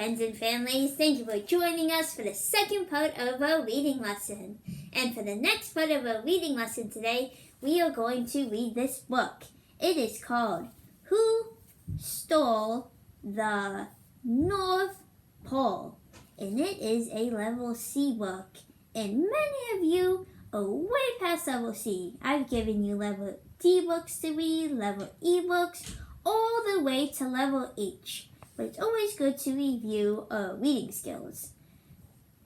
friends and families. Thank you for joining us for the second part of our reading lesson. And for the next part of our reading lesson today, we are going to read this book. It is called Who Stole the North Pole? And it is a level C book. And many of you are way past level C. I've given you level D books to read, level E books, all the way to level H. But it's always good to review reading skills.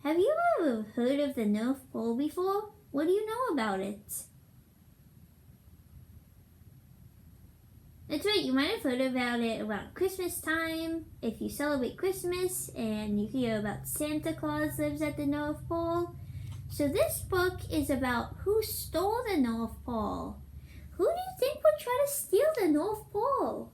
Have you ever heard of the North Pole before? What do you know about it? That's right, you might have heard about it around Christmas time, if you celebrate Christmas and you hear about Santa Claus lives at the North Pole. So this book is about who stole the North Pole. Who do you think would try to steal the North Pole?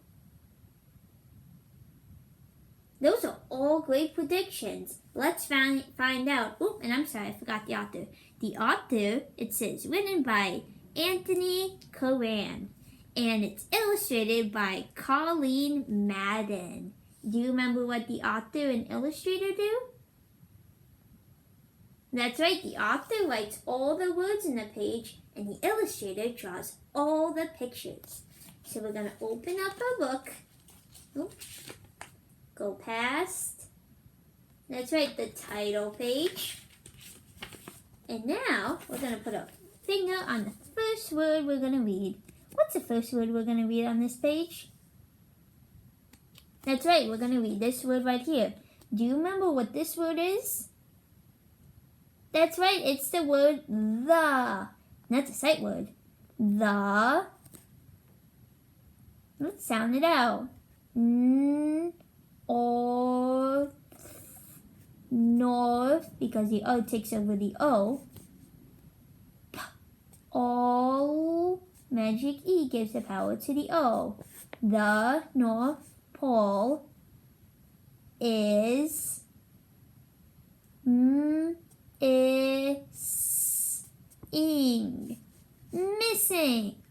Those are all great predictions. Let's find out. Oh, and I'm sorry, I forgot the author. The author, it says, written by Anthony Coran. And it's illustrated by Colleen Madden. Do you remember what the author and illustrator do? That's right, the author writes all the words in the page and the illustrator draws all the pictures. So we're going to open up our book. Go past. That's right, the title page. And now we're going to put a finger on the first word we're going to read. What's the first word we're going to read on this page? That's right, we're going to read this word right here. Do you remember what this word is? That's right, it's the word the. That's a sight word. The. Let's sound it out. Or north, because the O takes over the O. All. Magic E gives the power to the O. The North Pole is missing.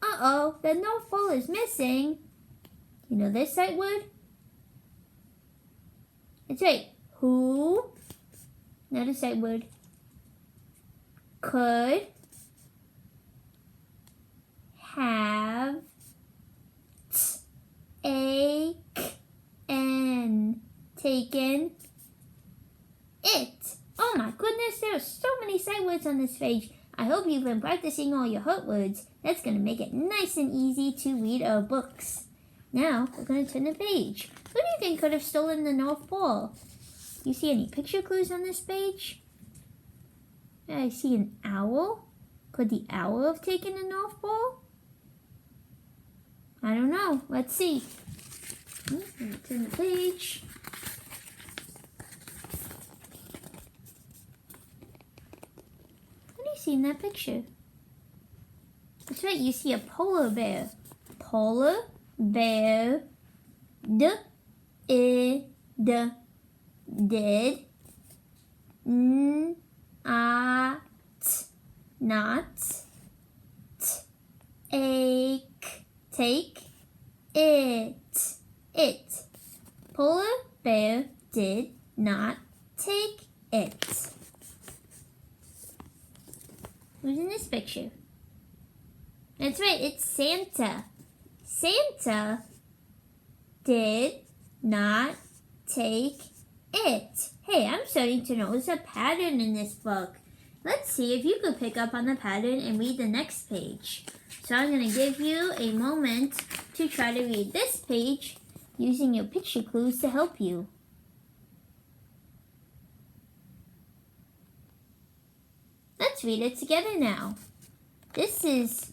Uh-oh, the North Pole is missing. You know this sight word? That's right. Who, another sight word, could have taken it. Oh my goodness, there are so many sight words on this page. I hope you've been practicing all your hurt words. That's going to make it nice and easy to read our books. Now, we're going to turn the page. Who do you think could have stolen the North Pole? You see any picture clues on this page? I see an owl. Could the owl have taken the North Pole? I don't know. Let's see. Turn the page. What do you see in that picture? That's right, you see a polar bear. Polar bear. Did. Not. Take it. Polar bear did not take it. Who's in this picture? That's right, it's Santa. Santa did not take it. Hey, I'm starting to notice a pattern in this book. Let's see if you could pick up on the pattern and read the next page. So I'm going to give you a moment to try to read this page using your picture clues to help you. Let's read it together now. This is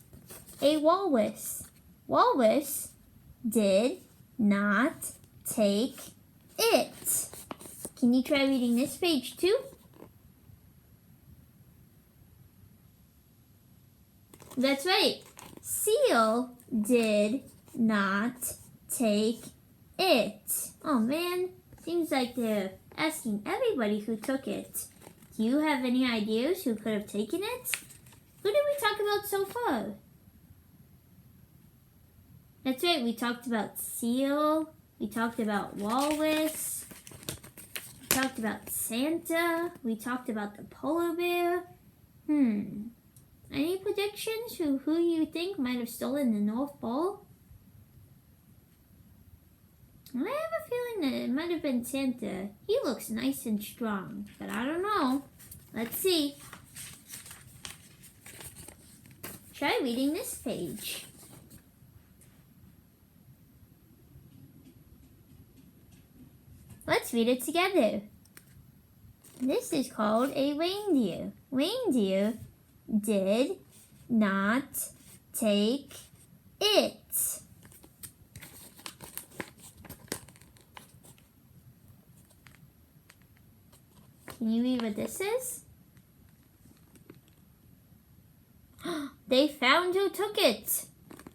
a walrus. Walrus did not take it. Can you try reading this page too? That's right. Seal did not take it. Oh man, seems like they're asking everybody who took it. Do you have any ideas who could have taken it? Who did we talk about so far? That's right, we talked about seal, we talked about walrus. talked about Santa. We talked about the polar bear. Any predictions for who you think might have stolen the North Pole? I have a feeling that it might have been Santa. He looks nice and strong, but I don't know. Let's see. Try reading this page. Let's read it together. This is called a reindeer. Reindeer did not take it. Can you read what this is? They found who took it.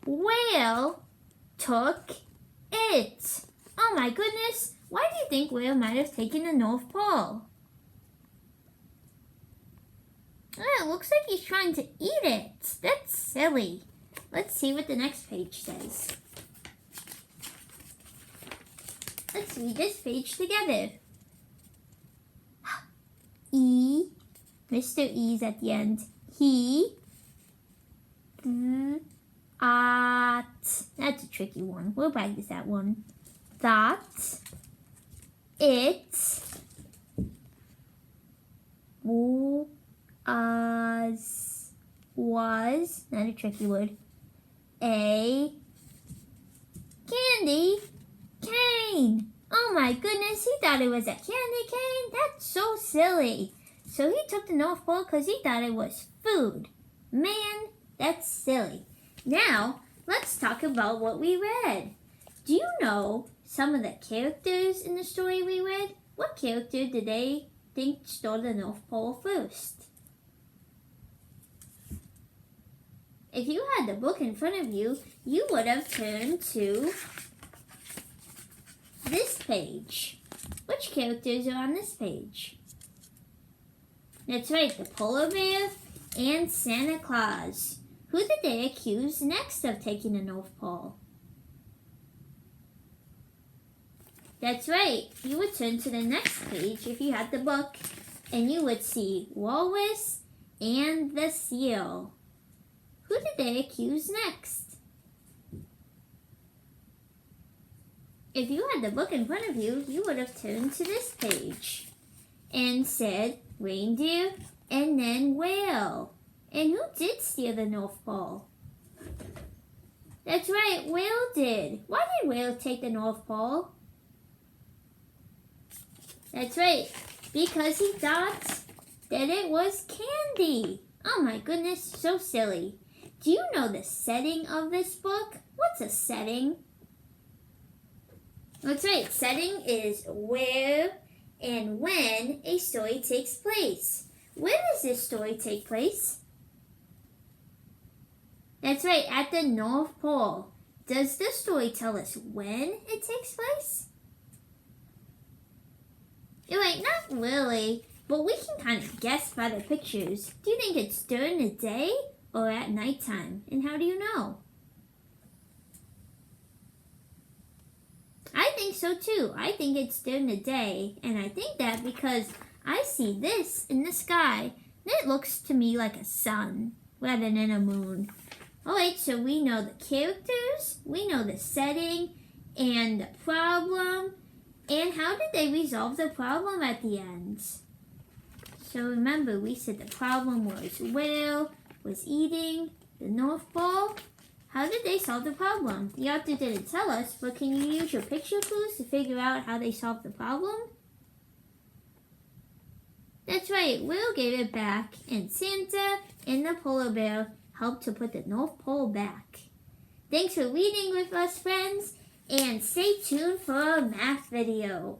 Whale took it. Oh my goodness. Why do you think Whale might have taken the North Pole? It looks like he's trying to eat it. That's silly. Let's see what the next page says. Let's read this page together. E, Mr. E's at the end. He, at. That's a tricky one. We'll practice that one. That, it, was, not a tricky word, a candy cane. Oh my goodness, he thought it was a candy cane? That's so silly. So he took the North Pole because he thought it was food. Man, that's silly. Now, let's talk about what we read. Do you know some of the characters in the story we read? What character did they think stole the North Pole first? If you had the book in front of you, you would have turned to this page. Which characters are on this page? That's right, the polar bear and Santa Claus. Who did they accuse next of taking the North Pole? That's right, you would turn to the next page if you had the book, and you would see Walrus and the seal. Who did they accuse next? If you had the book in front of you, you would have turned to this page and said reindeer and then whale. And who did steal the North Pole? That's right, Whale did. Why did Whale take the North Pole? That's right, because he thought that it was candy. Oh my goodness, so silly. Do you know the setting of this book? What's a setting? That's right, setting is where and when a story takes place. Where does this story take place? That's right, at the North Pole. Does the story tell us when it takes place? You're right, not really, but we can kind of guess by the pictures. Do you think it's during the day or at nighttime? And how do you know? I think so too. I think it's during the day, and I think that because I see this in the sky, and it looks to me like a sun rather than a moon. Alright, so we know the characters, we know the setting, and the problem, and how did they resolve the problem at the end? So remember, we said the problem was Whale was eating the North Pole. How did they solve the problem? The author didn't tell us, but can you use your picture clues to figure out how they solved the problem? That's right, Will gave it back, and Santa and the polar bear helped to put the North Pole back. Thanks for reading with us, friends, and stay tuned for our math video.